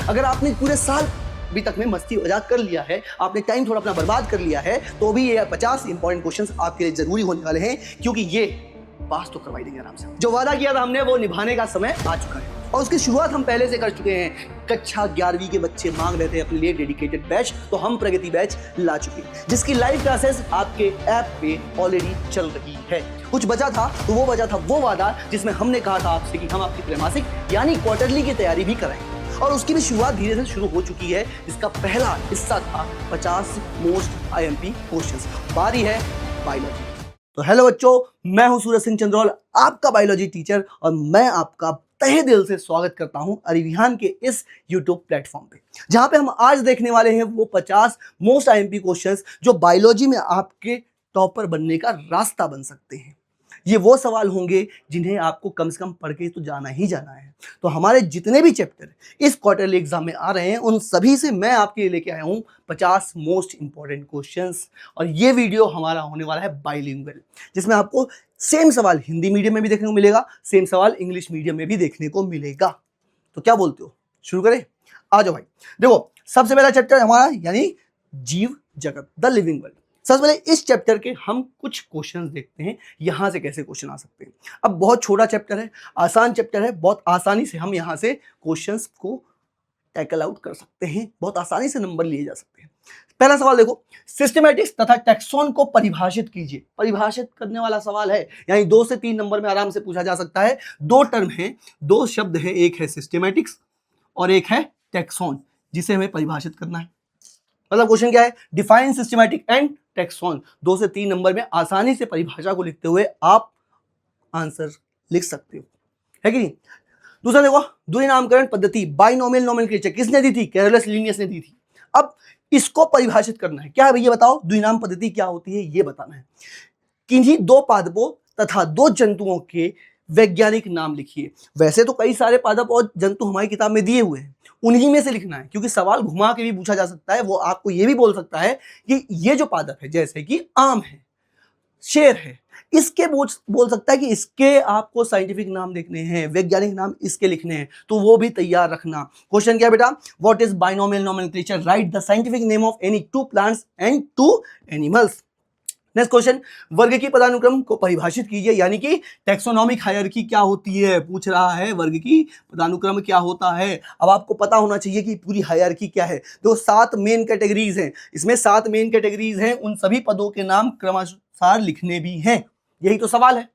अगर आपने पूरे साल अभी तक में मस्ती मजाक कर लिया है, आपने टाइम थोड़ा अपना बर्बाद कर लिया है, तो भी ये 50 इंपॉर्टेंट क्वेश्चंस आपके लिए जरूरी होने वाले हैं, क्योंकि ये पास तो करवाई देंगे आराम से। जो वादा किया था हमने वो निभाने का समय आ चुका है और उसकी शुरुआत हम पहले से कर चुके हैं। कक्षा 11वीं के बच्चे मांग रहे थे अपने लिए डेडिकेटेड बैच, तो हम प्रगति बैच ला चुके हैं, जिसकी लाइव क्लासेस आपके ऐप पे ऑलरेडी चल रही है। कुछ बचा था तो वो बचा था वो वादा जिसमें हमने कहा था आपसे कि हम आपकी त्रैमासिक यानी क्वार्टरली की तैयारी भी कराएंगे, और उसकी भी शुरुआत धीरे धीरे शुरू हो चुकी है। इसका पहला हिस्सा था 50 मोस्ट आईएमपी क्वेश्चंस। बारी है बायोलॉजी। तो हेलो बच्चों, मैं हूं सूरज सिंह चंद्रोल, आपका बायोलॉजी टीचर, और मैं आपका तहे दिल से स्वागत करता हूं अरिविहान के इस यूट्यूब प्लेटफॉर्म पे, जहां पे हम आज देखने वाले हैं वो 50 मोस्ट आईएमपी क्वेश्चंस जो बायोलॉजी में आपके टॉपर बनने का रास्ता बन सकते हैं। ये वो सवाल होंगे जिन्हें आपको कम से कम पढ़ के तो जाना ही जाना है। तो हमारे जितने भी चैप्टर इस क्वार्टरली एग्जाम में आ रहे हैं, उन सभी से मैं आपके लिए लेके आया हूं 50 मोस्ट इंपॉर्टेंट क्वेश्चंस। और ये वीडियो हमारा होने वाला है बाइलिंगुअल, जिसमें आपको सेम सवाल हिंदी मीडियम में भी देखने को मिलेगा, सेम सवाल इंग्लिश मीडियम में भी देखने को मिलेगा। तो क्या बोलते हो, शुरू करें? आ जाओ भाई। देखो, सबसे पहला चैप्टर हमारा यानी जीव जगत, द लिविंग वर्ल्ड। सबसे पहले इस चैप्टर के हम कुछ क्वेश्चंस देखते हैं, यहां से कैसे क्वेश्चन आ सकते हैं। अब बहुत छोटा चैप्टर है, आसान चैप्टर है, बहुत आसानी से हम यहां से क्वेश्चंस को टैकल आउट कर सकते हैं, बहुत आसानी से नंबर लिए जा सकते हैं। पहला सवाल देखो, सिस्टमैटिक्स तथा टैक्सोन को परिभाषित कीजिए। परिभाषित करने वाला सवाल है, यानी 2 से 3 नंबर में आराम से पूछा जा सकता है। दो टर्म है, दो शब्द है, एक है सिस्टमैटिक्स और एक है टैक्सोन, जिसे हमें परिभाषित करना है। मतलब क्वेश्चन क्या है, डिफाइन सिस्टमैटिक एंड टैक्सोन। 2 से 3 नंबर में आसानी से परिभाषा को लिखते हुए आप आंसर लिख सकते हो, है कि नहीं। दूसरा देखो, द्वि नामकरण पद्धति, बाइनोमियल नोमेनक्लेचर किसने दी थी? कैरोलस लिनियस ने दी थी। अब इसको परिभाषित करना है, क्या है भैया बताओ, द्विनाम पद्धति क्या होती है ये बताना है। किन्हीं दो पादपों तथा दो जंतुओं के वैज्ञानिक नाम लिखिए। वैसे तो कई सारे पादप और जंतु हमारी किताब में दिए हुए हैं, उन्हीं में से लिखना है, क्योंकि सवाल घुमा के भी पूछा जा सकता है। वो आपको ये भी बोल सकता है कि ये जो पादप है, जैसे कि आम है, शेर है, इसके बोल सकता है कि इसके आपको साइंटिफिक नाम देखने हैं, वैज्ञानिक नाम इसके लिखने हैं, तो वो भी तैयार रखना। क्वेश्चन क्या बेटा, what is binomial nomenclature, right the scientific name of any 2 plants and 2 animals. Next question, वर्ग की पदानुक्रम को परिभाषित कीजिए, यानी कि टैक्सोनॉमिक हायरार्की क्या होती है, पूछ रहा है वर्ग की पदानुक्रम क्या होता है। अब आपको पता होना चाहिए कि पूरी हायरार्की क्या है। तो 7 मेन कैटेगरीज हैं, इसमें 7 मेन कैटेगरीज हैं, उन सभी पदों के नाम क्रमानुसार लिखने भी हैं, यही तो सवाल है।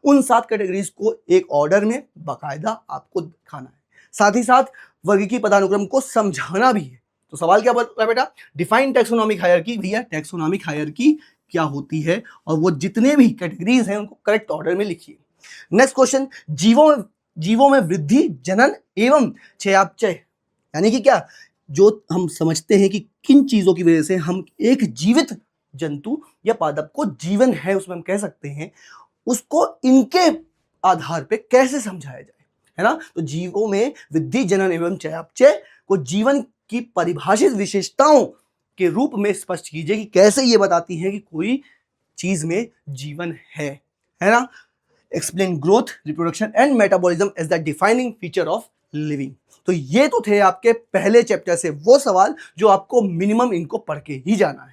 उन 7 कैटेगरीज को एक ऑर्डर में बाकायदा आपको दिखाना है, साथ ही साथ वर्ग की पदानुक्रम को समझाना भी है। तो सवाल क्या बोल रहा है बेटा, डिफाइन टैक्सोनॉमिक हायरार्की। भैया टैक्सोनॉमिक हायरार्की क्या होती है और वो जितने भी कैटेगरीज हैं उनको करेक्ट ऑर्डर में लिखिए। नेक्स्ट क्वेश्चन, जीवों में वृद्धि, जनन एवं चयापचय, यानी कि क्या, जो हम समझते हैं कि किन चीजों की वजह से हम एक जीवित जंतु या पादप को जीवन है उसमें हम कह सकते हैं, उसको इनके आधार पे कैसे समझाया जाए, है ना। तो जीवों में वृद्धि, जनन एवं चयापचय को जीवन की परिभाषित विशेषताओं के रूप में स्पष्ट कीजिए कि कैसे ये बताती है कि कोई चीज में जीवन है ना। Explain growth, reproduction and metabolism as the defining feature of living. तो ये तो थे आपके पहले चैप्टर से वो सवाल जो आपको मिनिमम इनको पढ़ के ही जाना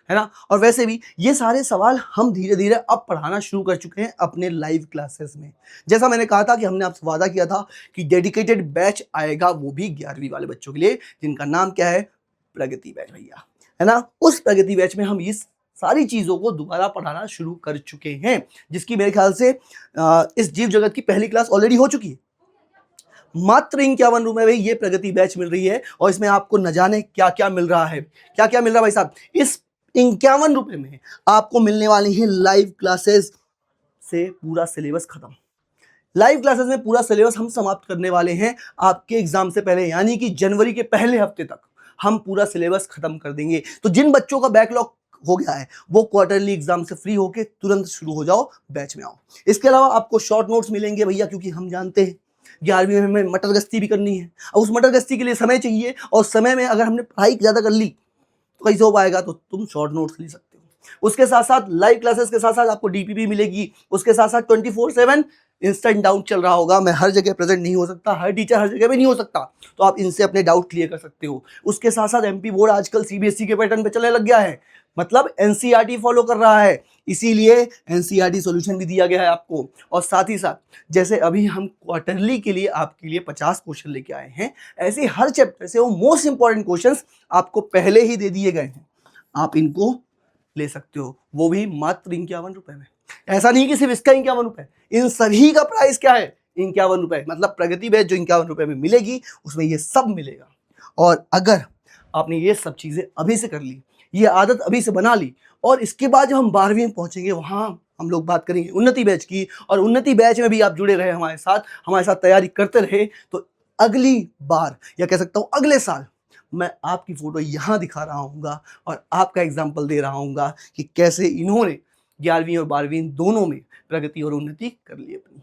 है ना। और वैसे भी ये सारे सवाल हम धीरे धीरे अब पढ़ाना शुरू कर चुके हैं अपने लाइव क्लासेस में। जैसा मैंने कहा था कि हमने आपसे वादा किया था कि डेडिकेटेड बैच आएगा, वो भी 11वीं वाले बच्चों के लिए, जिनका नाम क्या है, प्रगति बैच भैया, है ना। उस प्रगति बैच में हम इस सारी चीजों को दोबारा पढ़ाना शुरू कर चुके हैं, जिसकी मेरे ख्याल से इस जीव जगत की पहली क्लास ऑलरेडी हो चुकी है। मात्र 51 रुपए में ये प्रगति बैच मिल रही है, और इसमें आपको न जाने क्या क्या मिल रहा है। क्या क्या मिल रहा है भाई साहब, इस 51 रुपए में आपको मिलने वाली है लाइव क्लासेस से पूरा सिलेबस खत्म। लाइव क्लासेस में पूरा सिलेबस हम समाप्त करने वाले हैं आपके एग्जाम से पहले, यानी कि जनवरी के पहले हफ्ते तक हम पूरा सिलेबस खत्म कर देंगे। तो जिन बच्चों का बैकलॉग हो गया है वो क्वार्टरली एग्जाम से फ्री होके तुरंत शुरू हो जाओ, बैच में आओ। इसके अलावा आपको शॉर्ट नोट्स मिलेंगे भैया, क्योंकि हम जानते हैं 11वीं में हमें मटर गश्ती भी करनी है, और उस मटर गश्ती के लिए समय चाहिए, और समय में अगर हमने पढ़ाई ज़्यादा कर ली तो कैसे हो पाएगा। तो तुम शॉर्ट नोट्स ले सकते हो। उसके साथ साथ लाइव क्लासेस के साथ साथ आपको डीपीपी मिलेगी, उसके साथ साथ 24/7 इंस्टेंट डाउट चल रहा होगा। मैं हर जगह प्रेजेंट नहीं हो सकता, हर टीचर हर जगह पे नहीं हो सकता, तो आप इनसे अपने डाउट क्लियर कर सकते हो। उसके साथ साथ एमपी बोर्ड आजकल सीबीएसई के पैटर्न पे चलने लग गया है, मतलब एनसीईआरटी फॉलो कर रहा है, इसीलिए एनसीईआरटी सॉल्यूशन भी दिया गया है आपको। और साथ ही साथ जैसे अभी हम क्वार्टरली के लिए आपके लिए 50 क्वेश्चन लेके आए हैं, ऐसे हर चैप्टर से वो मोस्ट इंपॉर्टेंट क्वेश्चंस आपको पहले ही दे दिए गए हैं, आप इनको ले सकते हो, वो भी मात्र 51 रुपए में। ऐसा नहीं कि सिर्फ इसका 51 रुपए, इन सभी का प्राइस क्या है, 51 रुपए। मतलब प्रगति बैच जो 51 रुपए में मिलेगी उसमें ये सब मिलेगा। और अगर आपने ये सब चीजें अभी से कर ली, ये आदत अभी से बना ली, और इसके बाद जब हम 12वीं में पहुंचेंगे वहां हम लोग बात करेंगे उन्नति बैच की, और उन्नति बैच में भी आप जुड़े रहे हमारे साथ तैयारी करते रहे, तो अगली बार या कह सकता हूं अगले साल मैं आपकी फोटो यहां दिखा रहा हूँगा और आपका एग्जाम्पल दे रहा हूँगा कि कैसे इन्होंने 11वीं और 12वीं दोनों में प्रगति और उन्नति कर ली अपनी।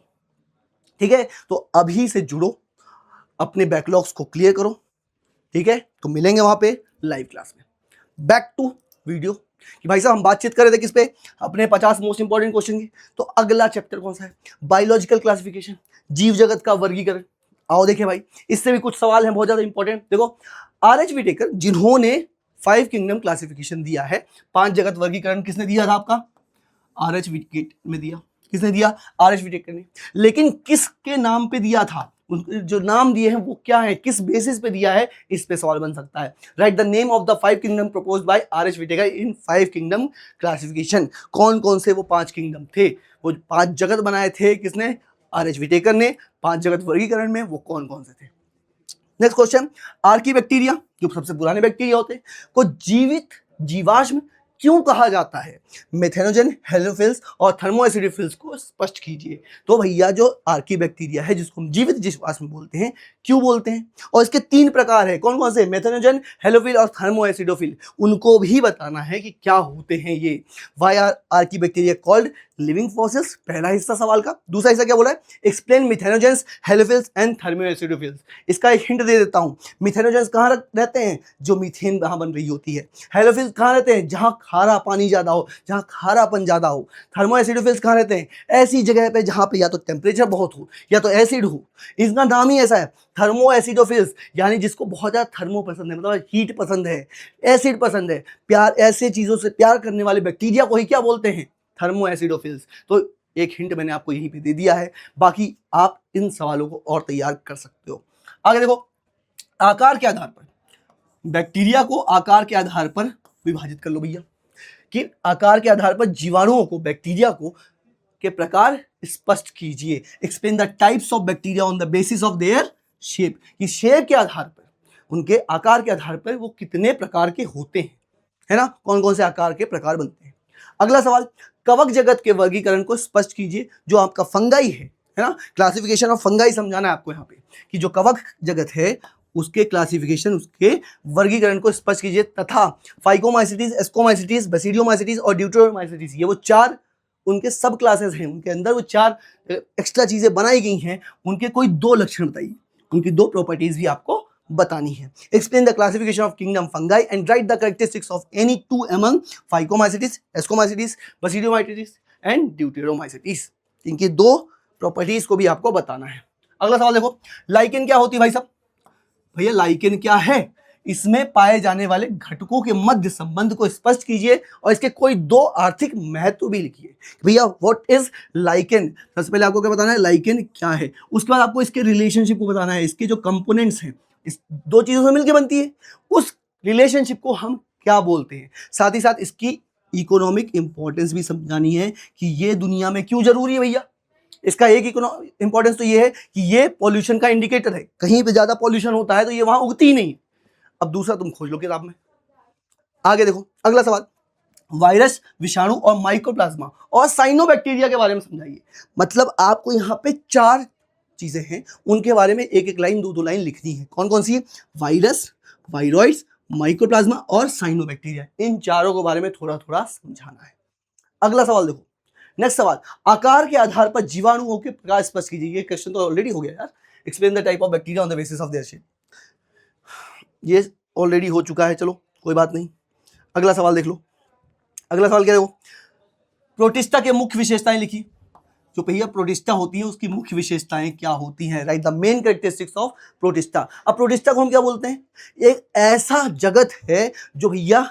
ठीक है, तो अभी से जुड़ो, अपने बैकलॉग्स को क्लियर करो। ठीक है, तो मिलेंगे वहां पे लाइव क्लास में। बैक टू वीडियो कि भाई साहब हम बातचीत कर रहे थे किस पे, अपने 50 मोस्ट इंपॉर्टेंट क्वेश्चन की। तो अगला चैप्टर कौन सा है, बायोलॉजिकल क्लासिफिकेशन, जीव जगत का वर्गीकरण। आओ देखिए भाई, इससे भी कुछ सवाल हैं बहुत ज्यादा इंपॉर्टेंट। देखो आर.एच. विटेकर जिन्होंने 5 किंगडम क्लासिफिकेशन दिया है, 5 जगत वर्गीकरण किसने दिया था आपका, आर.एच. विटेकर में दिया। किसने दिया, आर.एच. विटेकर ने। लेकिन किसके नाम पे दिया था, जो नाम दिए हैं वो क्या है, किस बेसिस पे दिया है, इस पे सवाल बन सकता है। Write the name of the 5 kingdom proposed by R H. Whittaker in 5 kingdom classification. कौन कौन से वो 5 किंगडम थे, वो 5 जगत बनाए थे किसने, आर.एच. विटेकर ने। 5 जगत वर्गीकरण में वो कौन कौन से थे। नेक्स्ट क्वेश्चन, आर्की बैक्टीरिया जो सबसे पुराने बैक्टीरिया होते हैं को जीवित जीवाश्म क्यों कहा जाता है, मेथेनोजन, हेलोफिल्स और थर्मोएसिडोफिल्स को स्पष्ट कीजिए। तो भैया जो आर्की बैक्टीरिया है जिसको हम जीवित जीवाश्म बोलते हैं, क्यों बोलते हैं, और इसके 3 प्रकार है, कौन कौन से, मेथेनोजन, हेलोफिल और थर्मोएसिडोफिल, उनको भी बताना है कि क्या होते हैं ये। Why are archaebacteria called living fossils, पहला हिस्सा सवाल का। दूसरा हिस्सा क्या बोला है, explain methanogens, halophiles and thermoacidophiles. इसका एक हिंट दे देता हूं, मिथेनोजेंस कहाँ रहते हैं, जो मीथेन वहां बन रही होती है। हेलोफिल्स कहाँ रहते हैं, जहां खारा पानी ज्यादा हो, जहां खारापन ज्यादा हो। थर्मोएसिडोफिल्स कहाँ रहते हैं, ऐसी जगह पे जहां पे या तो टेम्परेचर बहुत हो या तो एसिड हो। इसका नाम ही ऐसा है थर्मोएसिडोफिल्स, यानी जिसको बहुत ज्यादा थर्मो पसंद है, मतलब हीट पसंद है, एसिड पसंद है, प्यार, ऐसे चीजों से प्यार करने वाले बैक्टीरिया को ही क्या बोलते हैं, थर्मोएसिडोफिल्स। तो एक हिंट मैंने आपको यहीं पे दे दिया है, बाकी आप इन सवालों को और तैयार कर सकते हो। आगे देखो, आकार के आधार पर बैक्टीरिया को आकार के आधार पर विभाजित कर लो भैया, कि आकार के आधार पर जीवाणुओं को, बैक्टीरिया को के प्रकार स्पष्ट कीजिए। Explain the types of bacteria on the basis of their shape, कि शेप के आधार पर, उनके आकार के आधार पर वो कितने प्रकार के होते हैं, है ना, कौन कौन से आकार के प्रकार बनते हैं। अगला सवाल, कवक जगत के वर्गीकरण को स्पष्ट कीजिए। जो आपका फंगाई है ना, क्लासिफिकेशन ऑफ फंगाई समझाना है आपको यहाँ पे, कि जो कवक जगत है उसके क्लासिफिकेशन, उसके वर्गीकरण को स्पष्ट कीजिए। तथा फाइकोमाइसिटीज, एस्कोमाइसिटीज, बेसिडियोमाइसिटीज और ड्यूटेरोमाइसिटीज, ये वो 4 उनके सब क्लासेस हैं, उनके अंदर वो 4 एक्स्ट्रा चीजें बनाई गई हैं, उनके कोई 2 लक्षण बताइए, उनकी 2 प्रॉपर्टीज भी आपको बतानी है। Explain the classification of kingdom fungi and right the characteristics of any 2 among phycomycetes, ascomycetes, basidiomycetes and deuteromycetes. इनकी 2 प्रॉपर्टीज को भी आपको बताना है। अगला सवाल देखो, लाइकेन क्या होती है भाई साहब, भैया लाइकेन क्या है, इसमें पाए जाने वाले घटकों के मध्य संबंध को स्पष्ट कीजिए और इसके कोई 2 आर्थिक महत्व भी लिखिए। भैया व्हाट इज लाइकेन, सबसे पहले आपको क्या बताना है, लाइकेन क्या है, उसके बाद आपको इसके रिलेशनशिप को बताना है, इसके जो कंपोनेंट्स हैं, इस 2 चीजों से मिलकर बनती है, उस रिलेशनशिप को हम क्या बोलते हैं। साथ ही साथ इसकी इकोनॉमिक इंपॉर्टेंस भी समझानी है कि ये दुनिया में क्यों जरूरी है भैया। इसका एक इंपॉर्टेंस तो ये है कि ये पॉल्यूशन का इंडिकेटर है, कहीं पे ज्यादा पॉल्यूशन होता है तो ये वहां उगती ही नहीं। अब दूसरा तुम खोज लो किताब में। आगे देखो, अगला सवाल, वायरस, विषाणु और माइक्रोप्लाज्मा और साइनोबैक्टीरिया के बारे में समझाइए। मतलब आपको यहाँ पे 4 चीजें हैं, उनके बारे में एक एक लाइन, 2-2 लाइन लिखनी है। कौन कौन सी, वायरस, वायरॉइड्स, माइक्रोप्लाज्मा और साइनोबैक्टीरिया, इन चारों के बारे में थोड़ा थोड़ा समझाना है। अगला सवाल देखो, नेक्स्ट सवाल, आकार के आधार पर जीवाणुओं के प्रकार स्पष्ट कीजिए। ये क्वेश्चन तो ऑलरेडी हो गया यार, explain the type of bacteria on the basis of their shape, ये ऑलरेडी हो चुका है, चलो कोई बात नहीं। अगला सवाल देख लो, अगला सवाल क्या देखो, प्रोटिस्टा के मुख्य विशेषताएं लिखी। जो भैया प्रोटिस्टा होती है उसकी मुख्य विशेषताएं क्या होती हैं, write the main characteristics of protista. अब प्रोटिस्टा को हम क्या बोलते हैं, एक ऐसा जगत है जो भैया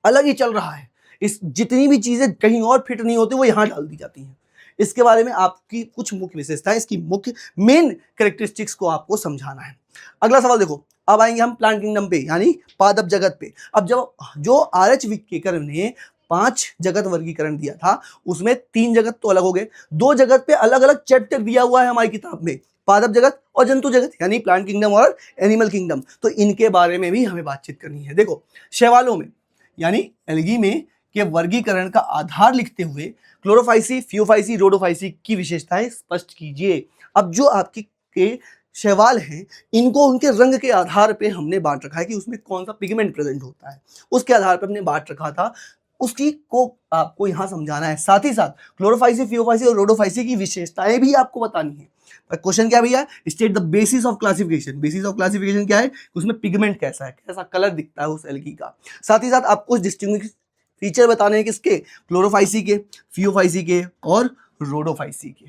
अलग ही चल रहा है, इस जितनी भी चीजें कहीं और फिट नहीं होती वो यहां डाल दी जाती हैं। इसके बारे में आपकी कुछ मुख्य विशेषताएं, इसकी मुख्य मेन कैरेक्टरिस्टिक्स को आपको समझाना है। अगला सवाल देखो, अब आएंगे हम प्लांट किंगडम पे यानी पादप जगत पे। अब जब जो आर.एच. विक्केकर ने 5 जगत वर्गीकरण दिया था उसमें 3 जगत तो अलग हो गए, 2 जगत पे अलग अलग चैप्टर दिया हुआ है हमारी किताब में, पादप जगत और जंतु जगत यानी प्लांट किंगडम और एनिमल किंगडम। तो इनके बारे में भी हमें बातचीत करनी है। देखो, शैवालों में यानी एल्गी में के वर्गीकरण का आधार लिखते हुए क्लोरोफाइसी, फियोफाइसी, रोडोफाइसी की विशेषताएं स्पष्ट कीजिए। अब जो आपकी के शैवाल हैं इनको उनके रंग के आधार पे हमने बांट रखा है कि उसमें कौन सा पिगमेंट प्रेजेंट होता है, उसके आधार पर हमने बांट रखा था, उसकी को आपको यहां समझाना है। साथ ही साथ क्लोरोफाइसी, फियोफाइसी और रोडोफाइसी की विशेषताएं भी आपको बतानी है। क्वेश्चन क्या भैया, state the basis of classification. Basis of classification क्या है, उसमें पिगमेंट कैसा है, कैसा कलर दिखता है उस एल्गी का। साथ ही साथ आपको डिस्टिंग्विश फीचर बताने हैं किसके, क्लोरोफाइसी के, फियोफाइसी के और रोडोफाइसी के।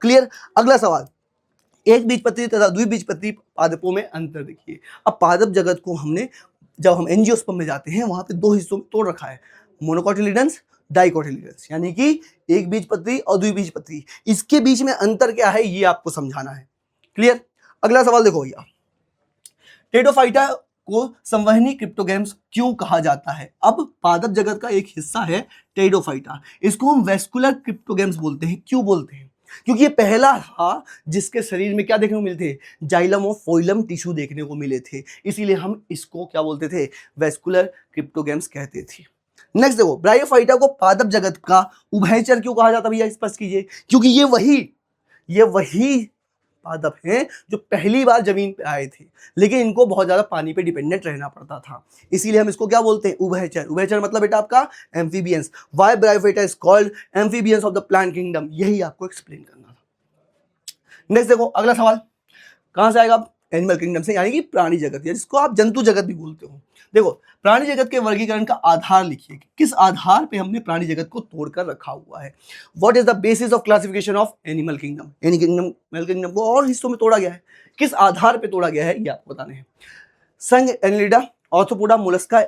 क्लियर। अगला सवाल, एक बीजपत्री तथा द्विबीजपत्री पादपों में अंतर देखिए। अब पादप जगत को हमने जब हम एंजियोस्पर्म में जाते हैं वहां पे 2 हिस्सों में तोड़ रखा है, मोनोकोटिलिडन्स, डाइकोटिलिडन्स, यानी कि एक बीजपत्री और द्विबीजपत्री। इसके बीच में अंतर क्या है ये आपको समझाना है। क्लियर। अगला सवाल देखो भैया, टेरिडोफाइटा को संवहनी क्रिप्टोगैम्स क्यों कहा जाता है। अब पादप जगत का एक हिस्सा है टेरिडोफाइटा, इसको हम वेस्कुलर क्रिप्टोगैम्स बोलते हैं। क्यों बोलते हैं, क्योंकि ये पहला था जिसके शरीर में क्या देखने को मिलते, जाइलम और फोइलम टिश्यू देखने को मिले थे, इसीलिए हम इसको क्या बोलते थे, वेस्कुलर क्रिप्टोगैम्स कहते थे। नेक्स्ट देखो, ब्रायोफाइटा को पादप जगत का उभयचर क्यों कहा जाता भैया, स्पष्ट कीजिए। क्योंकि ये वही पादप हैं जो पहली बार जमीन पे आए थे, लेकिन इनको बहुत ज्यादा पानी पे डिपेंडेंट रहना पड़ता था, इसीलिए हम इसको क्या बोलते हैं, उभयचर। उभयचर मतलब बेटा आपका amphibians. Why bryophyta is called amphibians of the plant kingdom, यही आपको एक्सप्लेन करना था। नेक्स्ट देखो, अगला सवाल कहां से आएगा, एनिमल किंगडम से, यानी कि प्राणी जगत या जिसको आप जंतु जगत भी बोलते हो। देखो, प्राणी जगत के वर्गीकरण का आधार लिखिए, किस आधार पे हमने प्राणी जगत को तोड़कर रखा हुआ है। What is the basis of classification of animal kingdom. Animal kingdom को और हिस्सों में तोड़ा गया है, किस आधार पे तोड़ा गया है ये आपको बताने हैं। संघ, एनिलिडा, ऑर्थोपोडा, मोलस्का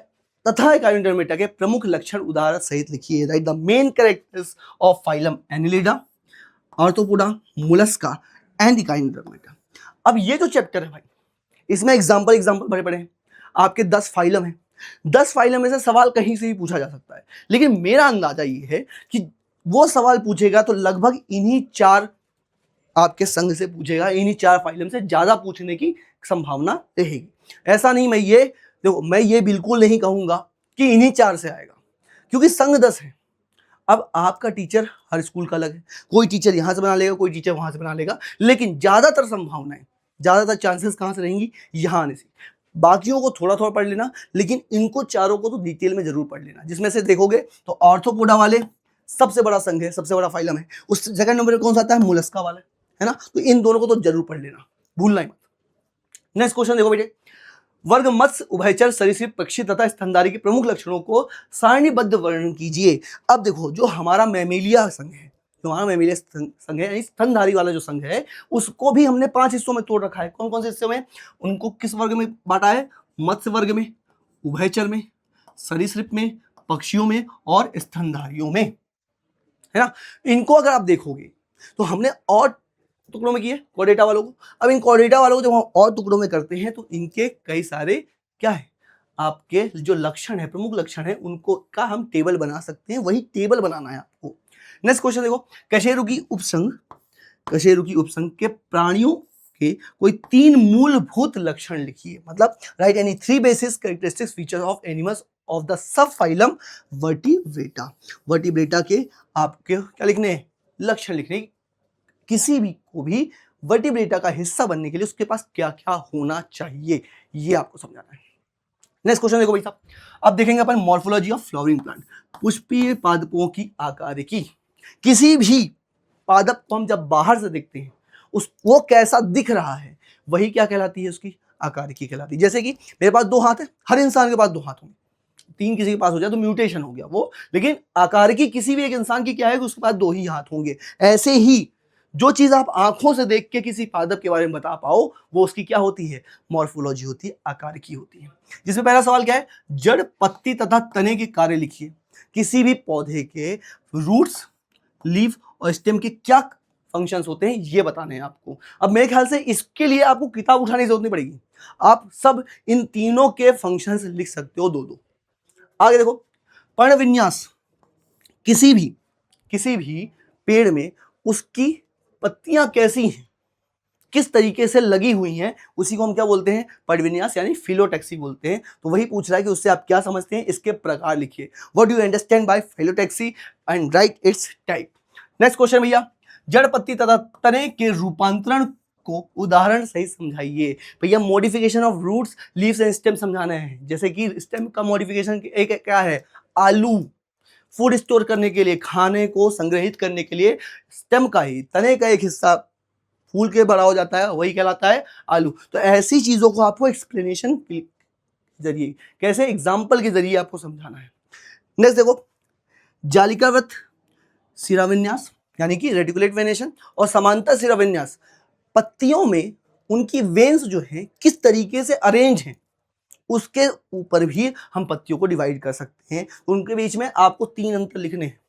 तथा एकाइनोडर्मेटा के प्रमुख लक्षण उदाहरण सहित लिखिए। Right the main characters of phylum Annelida, arthropoda, Mollusca and echinodermata. अब ये जो चैप्टर है भाई, इसमें एग्जाम्पल भरे पड़े हैं, आपके 10 फाइलम हैं। 10 फाइलम में से सवाल कहीं से भी पूछा जा सकता है, लेकिन मेरा अंदाजा ये है कि वो सवाल पूछेगा तो लगभग इन्हीं 4 आपके संघ से पूछेगा, इन्हीं 4 फाइलम से ज्यादा पूछने की संभावना रहेगी। ऐसा नहीं, मैं ये बिल्कुल नहीं कहूंगा कि इन्हीं 4 से आएगा, क्योंकि संघ 10 है। अब आपका टीचर हर स्कूल का अलग है, कोई टीचर यहां से बना लेगा, कोई टीचर वहां से बना लेगा, लेकिन ज्यादातर संभावनाएं, ज्यादातर चांसेस कहां से रहेंगी, यहां आने से। बाकियों को थोड़ा थोड़ा पढ़ लेना, लेकिन इनको चारों को तो डिटेल में जरूर पढ़ लेना। जिसमें से देखोगे तो ऑर्थोपोडा वाले सबसे बड़ा संघ है, सबसे बड़ा फाइलम है। उस सेकंड नंबर पे कौन सा आता है, मोलस्का वाला, है ना। तो इन दोनों को तो जरूर पढ़ लेना, भूलना ही मत। नेक्स्ट क्वेश्चन देखो बेटे, वर्ग मत्स्य, उभयचर, सरीसृप, पक्षी तथा स्तनधारी के प्रमुख लक्षणों को सारणीबद्ध वर्णन कीजिए। अब देखो, जो हमारा मैमेलिया संघ है, जो हमारा मैमेलिया संघ है, स्तनधारी वाला जो संघ है, उसको भी हमने 5 हिस्सों में तोड़ रखा है। कौन कौन से हिस्सों में, उनको किस वर्ग में बांटा है, मत्स्य वर्ग में, उभयचर में, सरीसृप में, पक्षियों में और स्तनधारियों में, है ना। इनको अगर आप देखोगे तो हमने और टुकड़ों में किए कॉर्डेटा वालों को। अब इन कॉर्डेटा वालों को जब हम और टुकड़ों में करते हैं तो इनके कई सारे क्या है, आपके जो लक्षण है, प्रमुख लक्षण है, उनको का हम टेबल बना सकते हैं, वही टेबल बनाना है आपको। नेक्स्ट क्वेश्चन देखो, कशेरुकी उपसंघ के प्राणियों के कोई 3 मूलभूत लक्षण लिखिए। मतलब right any 3 basis characteristics feature of animals of the sub phylum vertebrata. Vertebrata के आपके क्या लिखने हैं, लक्षण लिखने। किसी भी को भी वर्टिब्रेटा का हिस्सा बनने के लिए उसके पास क्या क्या होना चाहिए, ये आपको समझाना है। नेक्स्ट क्वेश्चन देखो भाई साहब, अब देखेंगे अपन मॉर्फोलॉजी ऑफ फ्लावरिंग प्लांट, पुष्पीय पादपों की आकारिकी। किसी भी पादप को हम जब बाहर से देखते हैं वो कैसा दिख रहा है, वही क्या कहलाती है, उसकी आकारिकी कहलाती है। जैसे कि मेरे पास 2 हाथ है, हर इंसान के पास 2 हाथ होंगे, 3 किसी के पास हो जाए तो म्यूटेशन हो गया वो, लेकिन आकार की किसी भी एक इंसान की क्या है कि उसके पास 2 ही हाथ होंगे। ऐसे ही जो चीज आप आंखों से देख के किसी पादप के बारे में बता पाओ वो उसकी क्या होती है, मॉर्फोलॉजी होती है, आकार की होती है। जिसमें पहला सवाल क्या है, जड़, पत्ती तथा तने के कार्य लिखिए। किसी भी पौधे के रूट्स, लीफ और स्टेम के क्या फंक्शंस होते हैं ये बताने हैं आपको। अब मेरे ख्याल से इसके लिए आपको किताब उठाने की जरूरत नहीं पड़ेगी, आप सब इन तीनों के फंक्शंस लिख सकते हो 2-2। आगे देखो, पर्ण विन्यास, किसी भी पेड़ में उसकी पत्तियां कैसी हैं, किस तरीके से लगी हुई हैं, उसी को हम क्या बोलते हैं, पर्णविन्यास यानी फिलोटैक्सी बोलते हैं। तो वही पूछ रहा है कि उससे आप क्या समझते हैं, इसके प्रकार लिखिए। What do you understand by phyllotaxy and right it's type. Next question भैया, जड़, पत्ती तथा तने के रूपांतरण को उदाहरण सही समझाइए। भैया modification of roots, leaves and stem समझाना है। जैसे कि स्टेम का मॉडिफिकेशन एक क्या है, आलू, फूड स्टोर करने के लिए, खाने को संग्रहित करने के लिए स्टेम का ही, तने का एक हिस्सा फूल के बड़ा हो जाता है, वही कहलाता है आलू। तो ऐसी चीजों को आपको एक्सप्लेनेशन के जरिए, कैसे, एग्जाम्पल के जरिए आपको समझाना है। नेक्स्ट देखो, जालिकावत शिराविन्यास यानी कि रेटिकुलेट वेनेशन और समांतर शिराविन्यास, पत्तियों में उनकी वेन्स जो है किस तरीके से अरेंज हैं उसके ऊपर भी हम पत्तियों को डिवाइड कर सकते हैं। तो उनके बीच में आपको 3 अंतर लिखने हैं।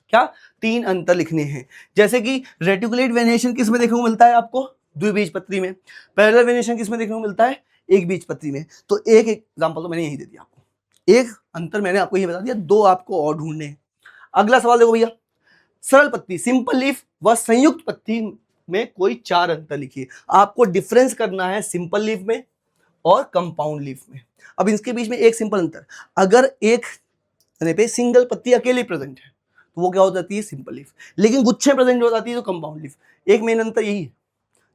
क्या 3 अंतर लिखने हैं। जैसे कि रेटिकुलेट वेनेशन किस में देखने को मिलता है आपको, द्विबीजपत्री में। पैरेलल वेनेशन किस में देखने को मिलता है, एक बीजपत्री में। तो एक एग्जांपल तो मैंने यही दे दिया आपको, एक अंतर मैंने आपको यही बता दिया, 2 आपको और ढूंढने हैं। अगला सवाल देखो भैया, सरल पत्ती, सिंपल लीफ व संयुक्त पत्ती में कोई 4 अंतर लिखिए। आपको डिफरेंस करना है सिंपल लीफ में और कंपाउंड लीफ में। अब इसके बीच में एक सिंपल अंतर, अगर एक तने पे सिंगल पत्ती अकेली प्रेजेंट है तो वो क्या हो जाती है, सिंपल लीफ, लेकिन गुच्छे प्रेजेंट हो जाती है तो कंपाउंड लीफ। एक मेन अंतर यही है,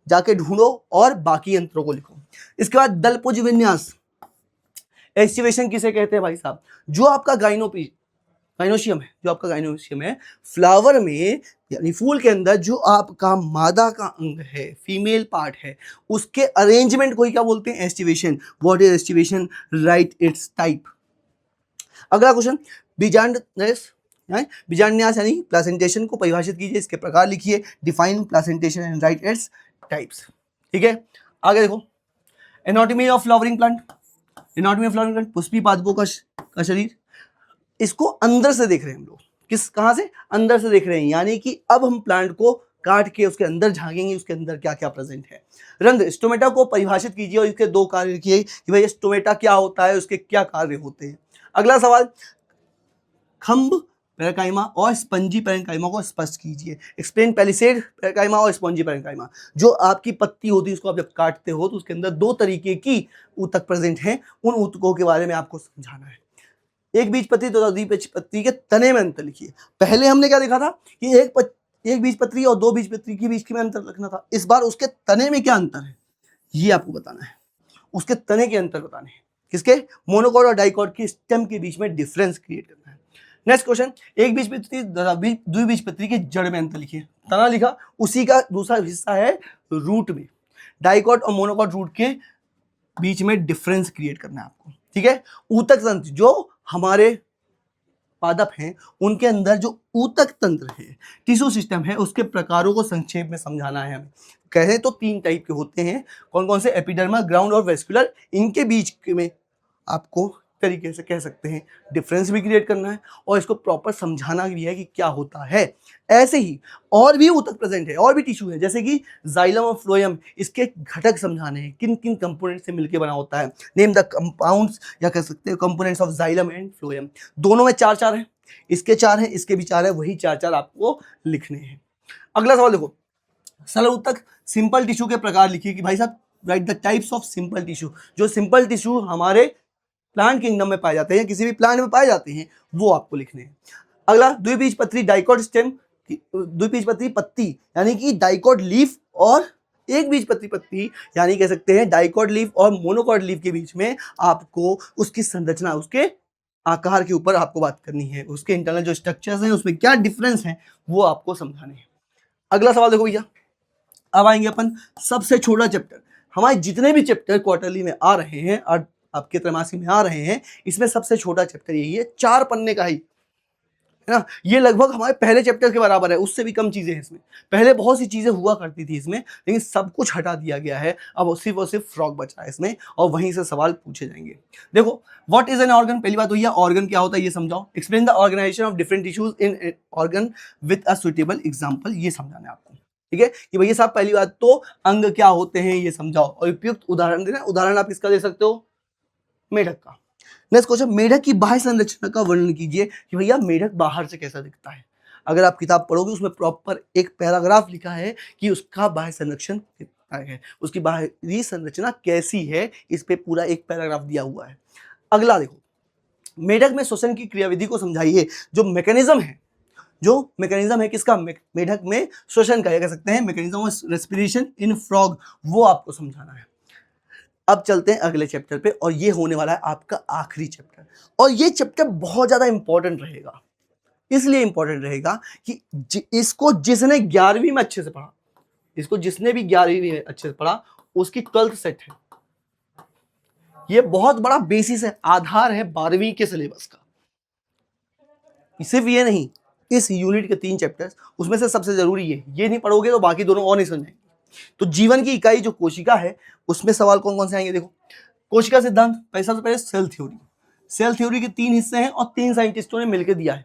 जाके ढूंढो और बाकी अंतरों को लिखो। इसके बाद दलपुंज विन्यास, एस्टिवेशन किसे कहते हैं भाई साहब, जो आपका गाइनोशियम है, जो आपका गाइनोशियम है, फ्लावर में यानी फूल के अंदर जो आपका मादा का अंग है, फीमेल पार्ट है, उसके अरेंजमेंट को ही क्या बोलते हैं, aestivation. What is aestivation, right it's type. अगला क्वेश्चन, बीजांडन्यास यानी प्लासेंटेशन को परिभाषित कीजिए, इसके प्रकार लिखिए। Define placentation and right its types. ठीक है, आगे देखो, anatomy of flowering plant, anatomy of flowering plant, Pushpi पादपों का शरीर, इसको अंदर से देख रहे हैं हम लोग, कहां से, अंदर से देख रहे हैं, यानी कि अब हम प्लांट को काट के उसके अंदर झांकेंगे, उसके अंदर क्या क्या प्रेजेंट है। रंध्र, स्टोमेटा को परिभाषित कीजिए और इसके 2 कार्य लिखिए कि भाई स्टोमेटा क्या होता है, उसके क्या कार्य होते हैं। अगला सवाल, खंभ पैरेंकाइमा और स्पंजी पैरेंकाइमा को स्पष्ट कीजिए। एक्सप्लेन पैलिसेड पैरेंकाइमा और स्पंजी पैरेंकाइमा। जो आपकी पत्ती होती है उसको आप जब काटते हो तो उसके अंदर 2 तरीके की ऊतक प्रेजेंट हैं, उन ऊतकों के बारे में आपको समझाना है। एक बीजपत्री तथा द्विबीजपत्री के तने में अंतर लिखिए। पहले हमने क्या देखा था कि एक बीजपत्री और 2 बीजपत्री के बीच में अंतर रखना था, इस बार उसके तने में क्या अंतर है ये आपको बताना है, उसके तने के अंतर बताने हैं। किसके, मोनोकॉट और डाइकॉट की स्टेम के बीच में डिफरेंस क्रिएट करना है। नेक्स्ट क्वेश्चन, एक बीजपत्री द्विबीजपत्री के जड़ में अंतर लिखिए। तना लिखा, उसी का दूसरा हिस्सा है रूट में। डाइकॉट और मोनोकॉट रूट के बीच में डिफरेंस क्रिएट करना है आपको। ठीक है, ऊतक तंत्र, जो हमारे पादप हैं उनके अंदर जो ऊतक तंत्र है, टिश्यू सिस्टम है, उसके प्रकारों को संक्षेप में समझाना है हमें। कहें तो 3 टाइप के होते हैं, कौन कौन से, एपिडर्मल, ग्राउंड और वेस्कुलर। इनके बीच में आपको तरीके से कह सकते हैं डिफरेंस भी क्रिएट करना है और इसको प्रॉपर समझाना भी है कि क्या होता है। ऐसे ही और भी ऊतक प्रेजेंट है, और भी टिश्यू है, जैसे कि जाइलम और फ्लोएम, इसके घटक समझाने हैं, किन किन कंपोनेंट से मिलकर बना होता है। नेम द कंपाउंड्स, या कह सकते हैं components of xylem and phloem. दोनों में 4-4 हैं, इसके 4 हैं, इसके भी 4 है, वही 4-4 आपको लिखने हैं। अगला सवाल देखो, सरल ऊतक, सिंपल टिश्यू के प्रकार लिखिए कि भाई साहब right the types of simple tissue. जो सिंपल टिश्यू हमारे प्लांट किंगडम में पाए जाते हैं, किसी भी प्लांट में पाए जाते हैं, वो आपको लिखने हैं। अगला, द्विबीजपत्री डाइकॉट स्टेम, द्विबीजपत्री पत्ती यानी कि डाइकॉट लीफ, और एक बीजपत्री पत्ती यानी कह सकते हैं डाइकॉट लीफ और मोनोकॉट लीफ के बीच में आपको उसकी संरचना, उसके आकार के ऊपर आपको बात करनी है, उसके इंटरनल जो स्ट्रक्चर्स हैं उसमें क्या डिफरेंस है वो आपको समझाने हैं। अगला सवाल देखो भैया, अब आएंगे अपन सबसे छोटा चैप्टर। हमारे जितने भी चैप्टर क्वार्टरली में आ रहे हैं और आपके त्रैमासिक में आ रहे हैं, इसमें सबसे छोटा चैप्टर यही है, 4 पन्ने का ही, है ना। ये लगभग हमारे पहले चैप्टर के बराबर है, उससे भी कम चीजें हैं इसमें। पहले बहुत सी चीजें हुआ करती थी इसमें, लेकिन सब कुछ हटा दिया गया है। अब सिर्फ और सिर्फ फ्रॉग बचा है इसमें, और वहीं से सवाल पूछे जाएंगे। देखो, व्हाट इज एन ऑर्गन, पहली बात तो ये ऑर्गन क्या होता है ये समझाओ। Explain the organisation of different tissues in organ with a suitable example, ये समझाना है आपको, ठीक है। कि भैया साहब पहली बात तो अंग क्या होते हैं ये समझाओ, और उपयुक्त उदाहरण देना। उदाहरण आप किसका दे सकते हो, मेढक का। नेक्स्ट क्वेश्चन, मेढक की बाह्य संरचना का वर्णन कीजिए कि भैया मेढक बाहर से कैसा दिखता है। अगर आप किताब पढ़ोगे उसमें प्रॉपर एक पैराग्राफ लिखा है कि उसका बाह्य संरक्षण कितना है, उसकी बाहरी संरचना कैसी है, इस पे पूरा एक पैराग्राफ दिया हुआ है। अगला देखो, मेढक में श्वसन की क्रियाविधि को समझाइए। जो मैकेनिज्म है किसका, मेढक में श्वसन का, कह सकते हैं mechanism of respiration in frog, वो आपको समझाना है। अब चलते हैं अगले चैप्टर पे, और ये होने वाला है आपका आखिरी चैप्टर। और ये चैप्टर बहुत ज्यादा इंपॉर्टेंट रहेगा, इसलिए इंपॉर्टेंट रहेगा कि इसको जिसने 11वीं में अच्छे से पढ़ा, इसको जिसने भी 11वीं में अच्छे से पढ़ा, उसकी 12th सेट है। ये बहुत बड़ा बेसिस है, आधार है 12वीं के सिलेबस का। सिर्फ ये नहीं, इस यूनिट के 3 चैप्टर्स, उसमें से सबसे जरूरी ये नहीं पढ़ोगे तो बाकी दोनों और नहीं समझेंगे। तो जीवन की इकाई जो कोशिका है, उसमें सवाल कौन कौन से आएंगे। देखो, कोशिका सिद्धांत, सबसे पहले सेल थ्योरी। सेल थ्योरी के 3 हिस्से हैं और 3 साइंटिस्टों ने मिलकर दिया है।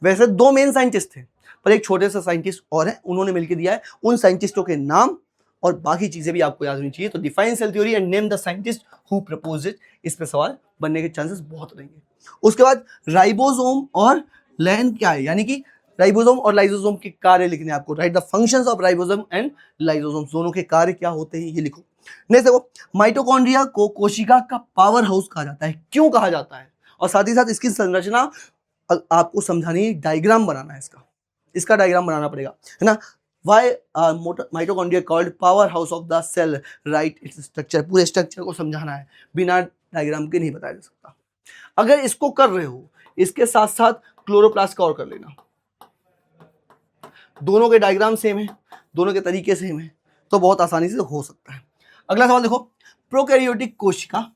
वैसे 2 मेन साइंटिस्ट थे, पर एक छोटे सा साइंटिस्ट और है, उन्होंने मिलकर दिया है। उन साइंटिस्टों के नाम और बाकी चीजें भी आपको याद होनी चाहिए। तो define cell theory and name the scientist who proposed it, इस पे सवाल बनने के चांसेस बहुत रहेंगे। उसके बाद राइबोसोम और लैन क्या है, यानी कि राइबोसोम और लाइसोसोम के कार्य लिखने आपको। Right the functions of ribosome and lysosome, दोनों के कार्य क्या होते हैं ये लिखो। नेक्स्ट देखो, माइटोकॉन्ड्रिया को कोशिका का पावर हाउस कहा जाता है, क्यों कहा जाता है, और साथ ही साथ इसकी संरचना आपको समझानी, डायग्राम बनाना है इसका डायग्राम बनाना पड़ेगा, है ना। Why mitochondria called power house of the cell, write its structure, पूरे स्ट्रक्चर को समझाना है, बिना डायग्राम के नहीं बताया जा सकता। अगर इसको कर रहे हो, इसके साथ साथ क्लोरोप्लास्ट का और कर लेना। दोनों के डायग्राम सेम है, दोनों के तरीके सेम है, तो बहुत आसानी से हो सकता है। अगला सवाल देखो, प्रोकैरियोटिक कोशिका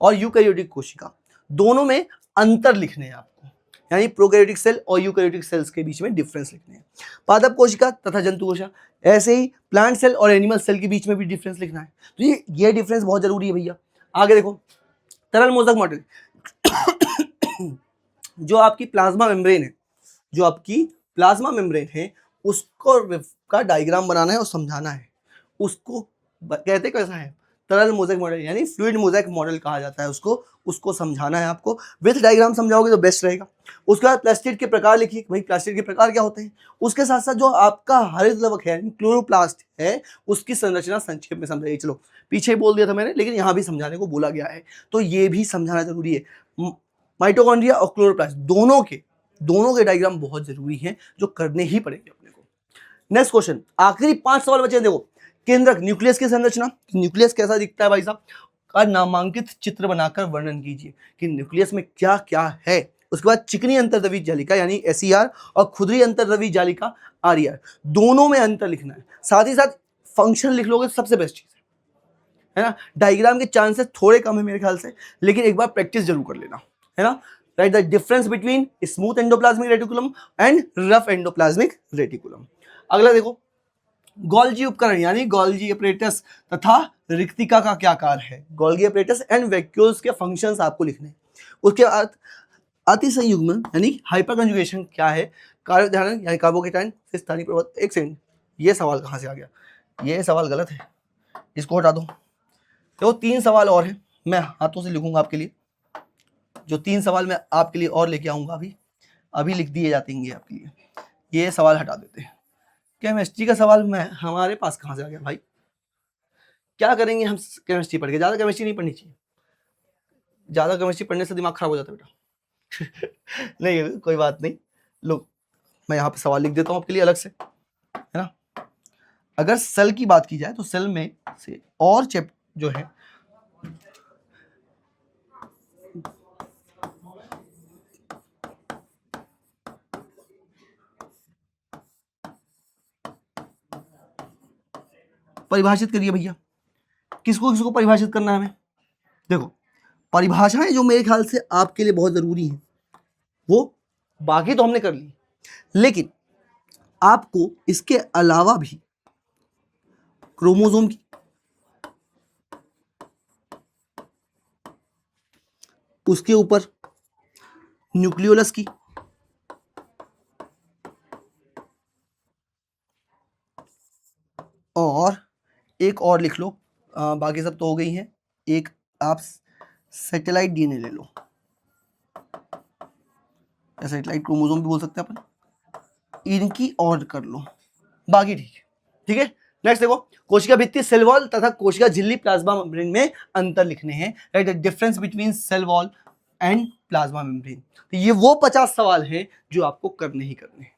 और यूकैरियोटिक कोशिका, दोनों में अंतर लिखने हैं आपको, यानी प्रोकैरियोटिक सेल और यूकैरियोटिक सेल्स के बीच में डिफरेंस लिखने हैं। पादप कोशिका तथा जंतु कोशिका, ऐसे ही प्लांट सेल और एनिमल सेल के बीच में भी डिफरेंस लिखना है। तो ये डिफरेंस बहुत जरूरी है भैया। आगे देखो, तरल मोज़क मॉडल, जो आपकी प्लाज्मा मेम्ब्रेन है, उसको का डायग्राम बनाना है और समझाना है। उसको कहते कैसा है, तरल मोज़ेक मॉडल, यानी फ्लूइड मोज़ेक मॉडल कहा जाता है उसको समझाना है आपको। विथ डायग्राम समझाओगे तो बेस्ट रहेगा। उसके बाद प्लास्टिड के प्रकार लिखिए, भाई प्लास्टिड के प्रकार क्या होते हैं। उसके साथ साथ जो आपका हरित लवक है, क्लोरोप्लास्ट है, उसकी संरचना संक्षेप में समझाइए। चलो, पीछे बोल दिया था मैंने, लेकिन यहाँ भी समझाने को बोला गया है, तो ये भी समझाना जरूरी है। माइटोकॉन्ड्रिया और क्लोरोप्लास्ट दोनों के डायग्राम बहुत जरूरी हैं, जो करने ही पड़ेंगे अपने को। नेक्स्ट क्वेश्चन, आखिरी 5 सवाल बचे हैं। देखो, केंद्रक, न्यूक्लियस की संरचना, न्यूक्लियस कैसा दिखता है भाई साहब, का नामांकित चित्र बनाकर वर्णन कीजिए कि न्यूक्लियस में क्या क्या है। उसके बाद चिकनी अंतर्द्रवी जालिका यानी SER और खुदरी अंतर्द्रवी जालिका RER, दोनों में अंतर लिखना है। साथ ही साथ फंक्शन लिख लोगे तो सबसे बेस्ट चीज है ना। डायग्राम के चांसेस थोड़े कम है मेरे ख्याल से, लेकिन एक बार प्रैक्टिस जरूर कर लेना, है ना। Right the difference between smooth endoplasmic reticulum and rough endoplasmic reticulum. अगला देखो, गोल्जी उपकरण यानी गोल्जी अपरेटस तथा रिक्तिका का क्या कार्य है। गोल्गी अपरेटस एंड वैक्यूल्स के फंक्शंस आपको लिखने हैं। उसके बाद अतिसंयुग्मन यानी हाइपर कंजुगेशन क्या है, कार्य ध्यान यानी कार्बोकेटाइन से स्थानीय प्रभाव। एक सेकंड, ये सवाल कहाँ से आ गया, ये सवाल गलत है, इसको हटा दो। तो 3 सवाल और हैं, मैं हाथों से लिखूंगा आपके लिए। जो 3 सवाल मैं आपके लिए और लेके आऊंगा, अभी लिख दिए जाते हैं आपके लिए। ये सवाल हटा देते हैं। केमिस्ट्री का सवाल मैं हमारे पास कहाँ से आ गया भाई, क्या करेंगे हम केमिस्ट्री पढ़ के। ज़्यादा केमिस्ट्री नहीं पढ़नी चाहिए, ज़्यादा केमिस्ट्री पढ़ने से दिमाग खराब हो जाता है बेटा। नहीं कोई बात नहीं, लो मैं यहाँ पे सवाल लिख देता हूँ आपके लिए अलग से, है ना। अगर सेल की बात की जाए तो सेल में से और जो है परिभाषित करिए भैया, किसको किसको परिभाषित करना है हमें। देखो, परिभाषाएं जो मेरे ख्याल से आपके लिए बहुत जरूरी हैं, वो बाकी तो हमने कर ली, लेकिन आपको इसके अलावा भी क्रोमोसोम की, उसके ऊपर न्यूक्लियोलस की, और एक और लिख लो, बाकी सब तो हो गई हैं, एक आप सैटेलाइट डीएनए ले लो, या सैटेलाइट क्रोमोसोम भी बोल सकते हैं अपन, इनकी और कर लो, बाकी ठीक है। ठीक है, नेक्स्ट देखो, कोशिका भित्ति सेल वॉल तथा कोशिका झिल्ली प्लाज्मा मेम्ब्रेन में अंतर लिखने हैं, write, the difference between cell wall and plasma membrane. तो ये वो 50 सवाल हैं जो आपको करने ही करने हैं।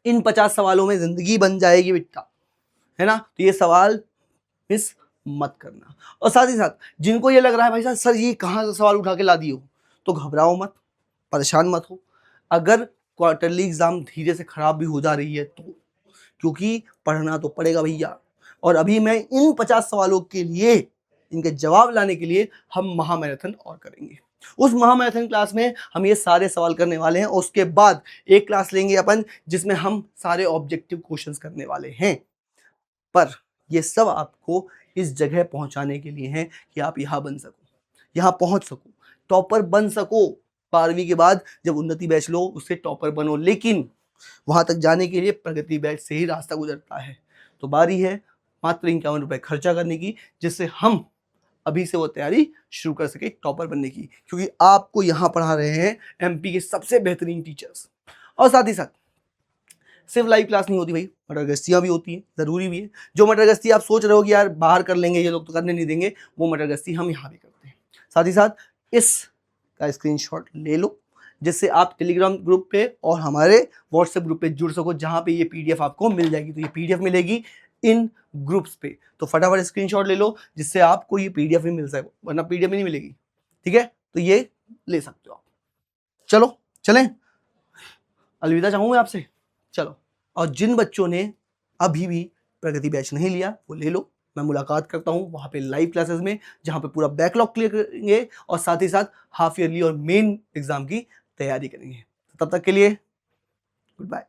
इन 50 सवालों में जिंदगी बन जाएगी बेटा, है ना। तो ये सवाल मिस मत करना। और साथ ही साथ जिनको ये लग रहा है भाई साहब सर ये कहाँ से सवाल उठा के ला दिए हो, तो घबराओ मत, परेशान मत हो। अगर क्वार्टरली एग्जाम धीरे से खराब भी हो जा रही है तो, क्योंकि पढ़ना तो पड़ेगा भैया। और अभी मैं इन 50 सवालों के लिए, इनके जवाब लाने के लिए हम महामैराथन और करेंगे। उस महामैराथन क्लास में हम ये सारे सवाल करने वाले हैं, और उसके बाद एक क्लास लेंगे अपन जिसमें हम सारे ऑब्जेक्टिव क्वेश्चंस करने वाले हैं। पर ये सब आपको इस जगह पहुंचाने के लिए हैं कि आप यहाँ बन सको, यहाँ पहुंच सको, टॉपर बन सको। 12वीं के बाद जब उन्नति बैच लो उससे टॉपर बनो, लेकिन वहां तक जाने के लिए प्रगति बैच से ही रास्ता गुजरता है। तो बारी है मात्र 51 रुपए खर्चा करने की, जिससे हम अभी से वो तैयारी शुरू कर सके टॉपर बनने की, क्योंकि आपको यहाँ पढ़ा रहे हैं एमपी के सबसे बेहतरीन टीचर्स। और साथ ही साथ सिर्फ लाइव क्लास नहीं होती भाई, मटरगश्तियाँ भी होती हैं, ज़रूरी भी है। जो मटरगश्ती आप सोच रहे हो कि यार बाहर कर लेंगे ये लोग तो करने नहीं देंगे, वो मटरगश्ती हम यहाँ भी करते हैं। साथ ही साथ इस का स्क्रीनशॉट ले लो, जिससे आप टेलीग्राम ग्रुप पे और हमारे व्हाट्सएप ग्रुप पे जुड़ सको, जहाँ पे ये पीडीएफ आपको मिल जाएगी। तो ये पीडीएफ मिलेगी इन ग्रुप्स पे, तो फटाफट स्क्रीनशॉट ले लो जिससे आपको ये पीडीएफ भी मिल सके, वरना पीडीएफ नहीं मिलेगी। ठीक है, तो ये ले सकते हो आप। चलो चलें, अलविदा चाहूँगा आपसे। चलो, और जिन बच्चों ने अभी भी प्रगति बैच नहीं लिया वो ले लो, मैं मुलाकात करता हूँ वहाँ पे लाइव क्लासेस में, जहाँ पे पूरा बैकलॉग क्लियर करेंगे और साथ ही साथ हाफ ईयरली और मेन एग्जाम की तैयारी करेंगे। तब तक के लिए गुड बाय।